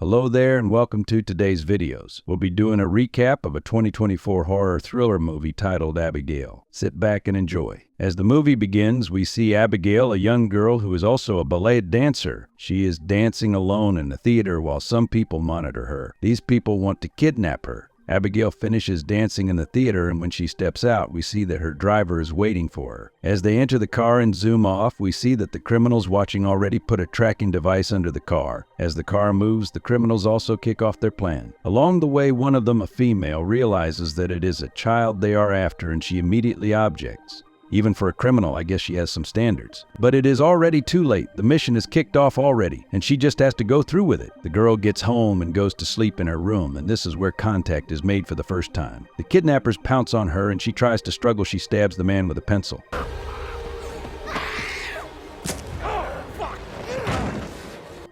Hello there and welcome to today's videos. We'll be doing a recap of a 2024 horror thriller movie titled Abigail. Sit back and enjoy. As the movie begins, we see Abigail, a young girl who is also a ballet dancer. She is dancing alone in a theater while some people monitor her. These people want to kidnap her. Abigail finishes dancing in the theater, and when she steps out, we see that her driver is waiting for her. As they enter the car and zoom off, we see that the criminals watching already put a tracking device under the car. As the car moves, the criminals also kick off their plan. Along the way, one of them, a female, realizes that it is a child they are after, and she immediately objects. Even for a criminal, I guess she has some standards. But it is already too late. The mission is kicked off already, and she just has to go through with it. The girl gets home and goes to sleep in her room, and this is where contact is made for the first time. The kidnappers pounce on her, and she tries to struggle. She stabs the man with a pencil.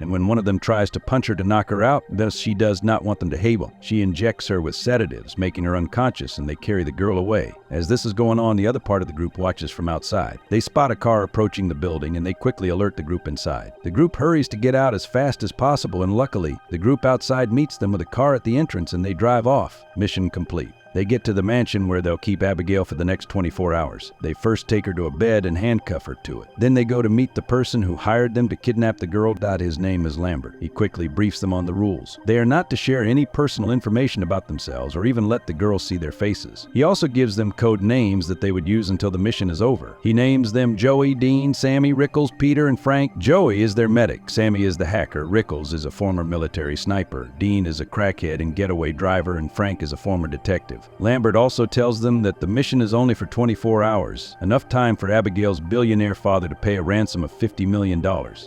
And when one of them tries to punch her to knock her out, thus she does not want them to hable. She injects her with sedatives, making her unconscious, and they carry the girl away. As this is going on, the other part of the group watches from outside. They spot a car approaching the building, and they quickly alert the group inside. The group hurries to get out as fast as possible, and luckily, the group outside meets them with a car at the entrance, and they drive off. Mission complete. They get to the mansion where they'll keep Abigail for the next 24 hours. They first take her to a bed and handcuff her to it. Then they go to meet the person who hired them to kidnap the girl. His name is Lambert. He quickly briefs them on the rules. They are not to share any personal information about themselves or even let the girls see their faces. He also gives them code names that they would use until the mission is over. He names them Joey, Dean, Sammy, Rickles, Peter, and Frank. Joey is their medic. Sammy is the hacker. Rickles is a former military sniper. Dean is a crackhead and getaway driver, and Frank is a former detective. Lambert also tells them that the mission is only for 24 hours, enough time for Abigail's billionaire father to pay a ransom of $50 million.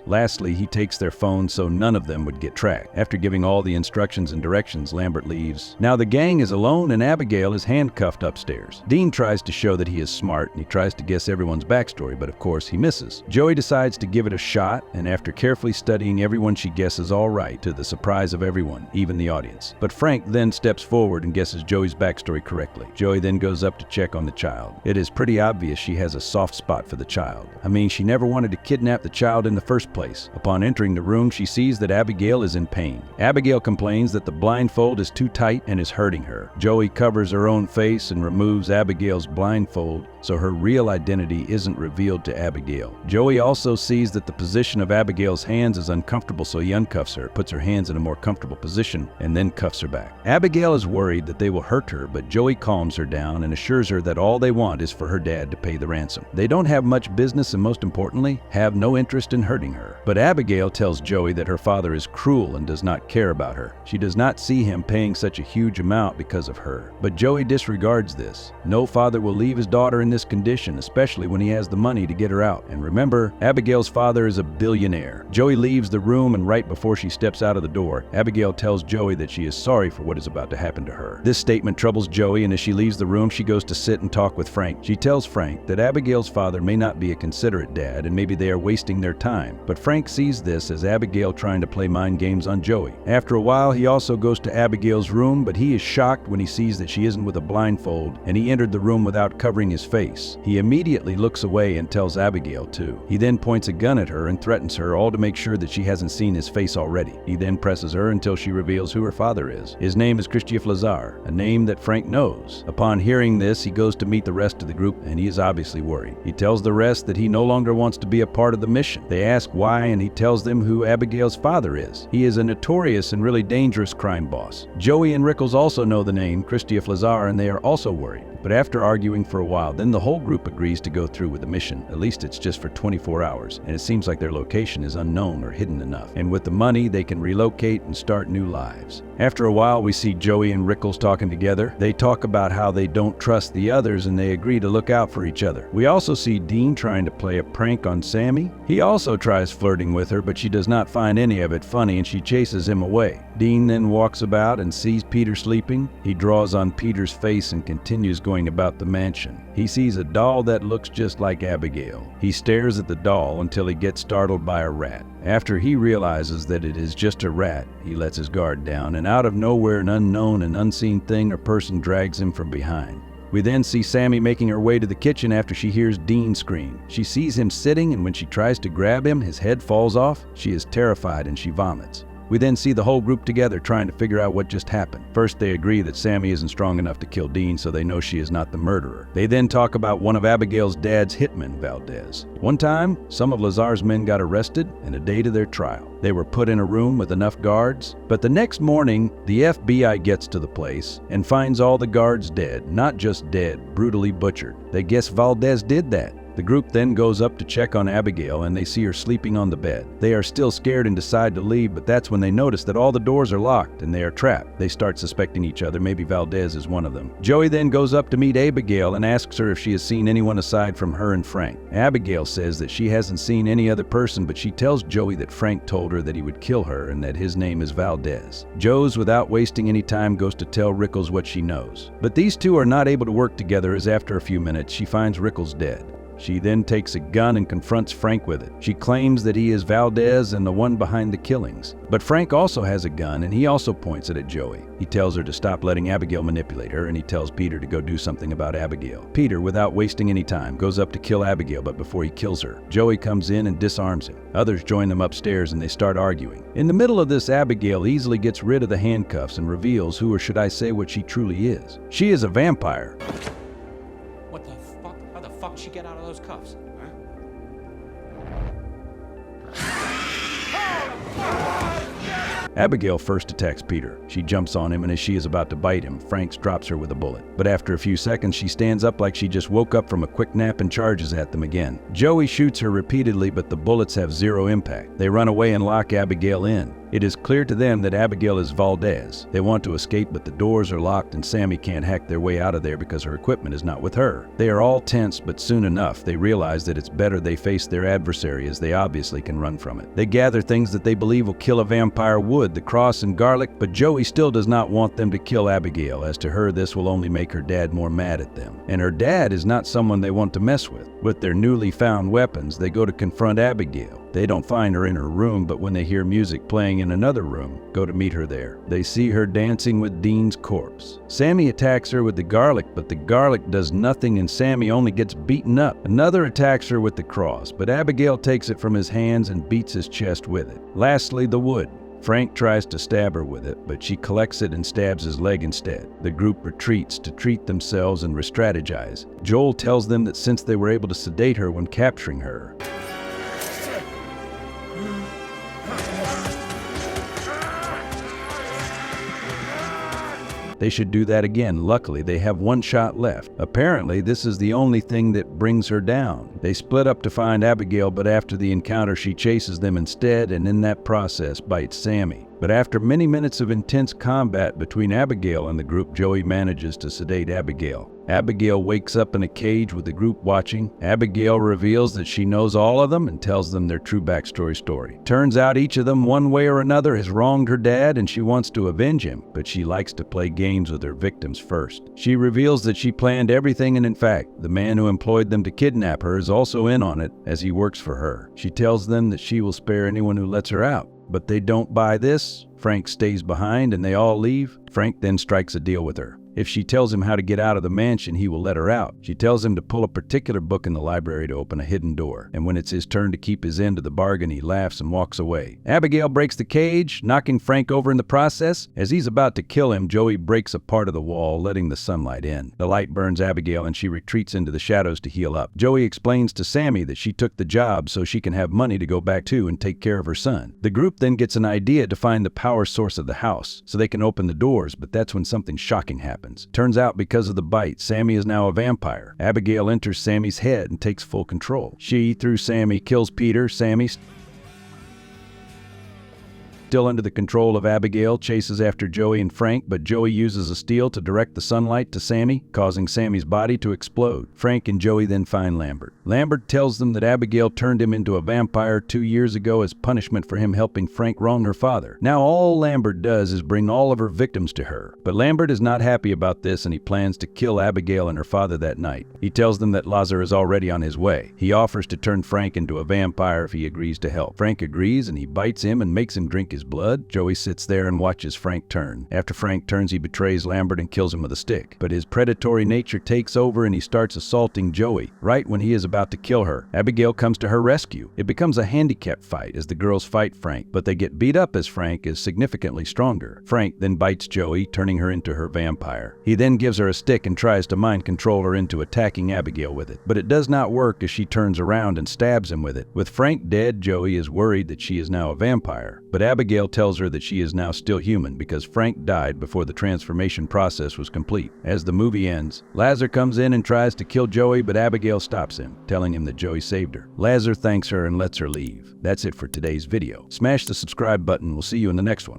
Lastly, he takes their phones so none of them would get tracked. After giving all the instructions and directions, Lambert leaves. Now the gang is alone and Abigail is handcuffed upstairs. Dean tries to show that he is smart and he tries to guess everyone's backstory, but of course he misses. Joey decides to give it a shot, and after carefully studying everyone, she guesses all right, to the surprise of everyone, even the audience. But Frank then steps forward and guesses Joey's backstory correctly. Joey then goes up to check on the child. It is pretty obvious she has a soft spot for the child. I mean, she never wanted to kidnap the child in the first place. Upon entering the room, she sees that Abigail is in pain. Abigail complains that the blindfold is too tight and is hurting her. Joey covers her own face and removes Abigail's blindfold so her real identity isn't revealed to Abigail. Joey also sees that the position of Abigail's hands is uncomfortable, so he uncuffs her, puts her hands in a more comfortable position, and then cuffs her back. Abigail is worried that they will hurt her, but Joey calms her down and assures her that all they want is for her dad to pay the ransom. They don't have much business and, most importantly, have no interest in hurting her. But Abigail tells Joey that her father is cruel and does not care about her. She does not see him paying such a huge amount because of her. But Joey disregards this. No father will leave his daughter in this condition, especially when he has the money to get her out. And remember, Abigail's father is a billionaire. Joey leaves the room, and right before she steps out of the door, Abigail tells Joey that she is sorry for what is about to happen to her. This statement troubles Joey, and as she leaves the room, she goes to sit and talk with Frank. She tells Frank that Abigail's father may not be a considerate dad, and maybe they are wasting their time. But Frank sees this as Abigail trying to play mind games on Joey. After a while, he also goes to Abigail's room, but he is shocked when he sees that she isn't with a blindfold, and he entered the room without covering his face. He immediately looks away and tells Abigail to. He then points a gun at her and threatens her, all to make sure that she hasn't seen his face already. He then presses her until she reveals who her father is. His name is Christophe Lazar, a name that Frank knows. Upon hearing this, he goes to meet the rest of the group, and he is obviously worried. He tells the rest that he no longer wants to be a part of the mission. They ask why, and he tells them who Abigail's father is. He is a notorious and really dangerous crime boss. Joey and Rickles also know the name Christophe Lazar, and they are also worried. But after arguing for a while, then the whole group agrees to go through with the mission. At least it's just for 24 hours, and it seems like their location is unknown or hidden enough. And with the money, they can relocate and start new lives. After a while, we see Joey and Rickles talking together. They talk about how they don't trust the others, and they agree to look out for each other. We also see Dean trying to play a prank on Sammy. He also tries flirting with her, but she does not find any of it funny, and she chases him away. Dean then walks about and sees Peter sleeping. He draws on Peter's face and continues going about the mansion. He sees a doll that looks just like Abigail. He stares at the doll until he gets startled by a rat. After he realizes that it is just a rat, he lets his guard down, and out of nowhere an unknown and unseen thing or person drags him from behind. We then see Sammy making her way to the kitchen after she hears Dean scream. She sees him sitting, and when she tries to grab him, his head falls off. She is terrified and she vomits. We then see the whole group together trying to figure out what just happened. First, they agree that Sammy isn't strong enough to kill Dean, so they know she is not the murderer. They then talk about one of Abigail's dad's hitmen, Valdez. One time, some of Lazar's men got arrested and a day to their trial. They were put in a room with enough guards, but the next morning, the FBI gets to the place and finds all the guards dead, not just dead, brutally butchered. They guess Valdez did that. The group then goes up to check on Abigail and they see her sleeping on the bed. They are still scared and decide to leave, but that's when they notice that all the doors are locked and they are trapped. They start suspecting each other, maybe Valdez is one of them. Joey then goes up to meet Abigail and asks her if she has seen anyone aside from her and Frank. Abigail says that she hasn't seen any other person, but she tells Joey that Frank told her that he would kill her and that his name is Valdez. Joe's, without wasting any time, goes to tell Rickles what she knows. But these two are not able to work together, as after a few minutes she finds Rickles dead. She then takes a gun and confronts Frank with it. She claims that he is Valdez and the one behind the killings. But Frank also has a gun and he also points it at Joey. He tells her to stop letting Abigail manipulate her and he tells Peter to go do something about Abigail. Peter, without wasting any time, goes up to kill Abigail, but before he kills her, Joey comes in and disarms him. Others join them upstairs and they start arguing. In the middle of this, Abigail easily gets rid of the handcuffs and reveals who, or should I say, what she truly is. She is a vampire. What the fuck? How the fuck did she get out of those cuffs? Abigail first attacks Peter. She jumps on him, and as she is about to bite him, Frank drops her with a bullet. But after a few seconds, she stands up like she just woke up from a quick nap and charges at them again. Joey shoots her repeatedly, but the bullets have zero impact. They run away and lock Abigail in. It is clear to them that Abigail is Valdez. They want to escape, but the doors are locked and Sammy can't hack their way out of there because her equipment is not with her. They are all tense, but soon enough, they realize that it's better they face their adversary, as they obviously can run from it. They gather things that they believe will kill a vampire: wood, the cross, and garlic, but Joey still does not want them to kill Abigail, as to her this will only make her dad more mad at them. And her dad is not someone they want to mess with. With their newly found weapons, they go to confront Abigail. They don't find her in her room, but when they hear music playing in another room, go to meet her there. They see her dancing with Dean's corpse. Sammy attacks her with the garlic, but the garlic does nothing and Sammy only gets beaten up. Another attacks her with the cross, but Abigail takes it from his hands and beats his chest with it. Lastly, the wood. Frank tries to stab her with it, but she collects it and stabs his leg instead. The group retreats to treat themselves and re-strategize. Joel tells them that since they were able to sedate her when capturing her, they should do that again. Luckily, they have one shot left. Apparently, this is the only thing that brings her down. They split up to find Abigail, but after the encounter, she chases them instead, and in that process, bites Sammy. But after many minutes of intense combat between Abigail and the group, Joey manages to sedate Abigail. Abigail wakes up in a cage with the group watching. Abigail reveals that she knows all of them and tells them their true backstory story. Turns out each of them, one way or another, has wronged her dad and she wants to avenge him, but she likes to play games with her victims first. She reveals that she planned everything, and in fact, the man who employed them to kidnap her is also in on it, as he works for her. She tells them that she will spare anyone who lets her out. But they don't buy this. Frank stays behind and they all leave. Frank then strikes a deal with her. If she tells him how to get out of the mansion, he will let her out. She tells him to pull a particular book in the library to open a hidden door. And when it's his turn to keep his end of the bargain, he laughs and walks away. Abigail breaks the cage, knocking Frank over in the process. As he's about to kill him, Joey breaks a part of the wall, letting the sunlight in. The light burns Abigail and she retreats into the shadows to heal up. Joey explains to Sammy that she took the job so she can have money to go back to and take care of her son. The group then gets an idea to find the power source of the house so they can open the doors, but that's when something shocking happens. Turns out because of the bite, Sammy is now a vampire. Abigail enters Sammy's head and takes full control. She, through Sammy, kills Peter. Sammy, still under the control of Abigail, chases after Joey and Frank, but Joey uses a steel to direct the sunlight to Sammy, causing Sammy's body to explode. Frank and Joey then find Lambert. Lambert tells them that Abigail turned him into a vampire 2 years ago as punishment for him helping Frank wrong her father. Now all Lambert does is bring all of her victims to her. But Lambert is not happy about this and he plans to kill Abigail and her father that night. He tells them that Lazar is already on his way. He offers to turn Frank into a vampire if he agrees to help. Frank agrees and he bites him and makes him drink his his blood. Joey sits there and watches Frank turn. After Frank turns, he betrays Lambert and kills him with a stick. But his predatory nature takes over and he starts assaulting Joey right when he is about to kill her. Abigail comes to her rescue. It becomes a handicap fight as the girls fight Frank, but they get beat up as Frank is significantly stronger. Frank then bites Joey, turning her into her vampire. He then gives her a stick and tries to mind control her into attacking Abigail with it, but it does not work as she turns around and stabs him with it. With Frank dead, Joey is worried that she is now a vampire, but Abigail tells her that she is now still human because Frank died before the transformation process was complete. As the movie ends, Lazar comes in and tries to kill Joey, but Abigail stops him, telling him that Joey saved her. Lazar thanks her and lets her leave. That's it for today's video. Smash the subscribe button. We'll see you in the next one.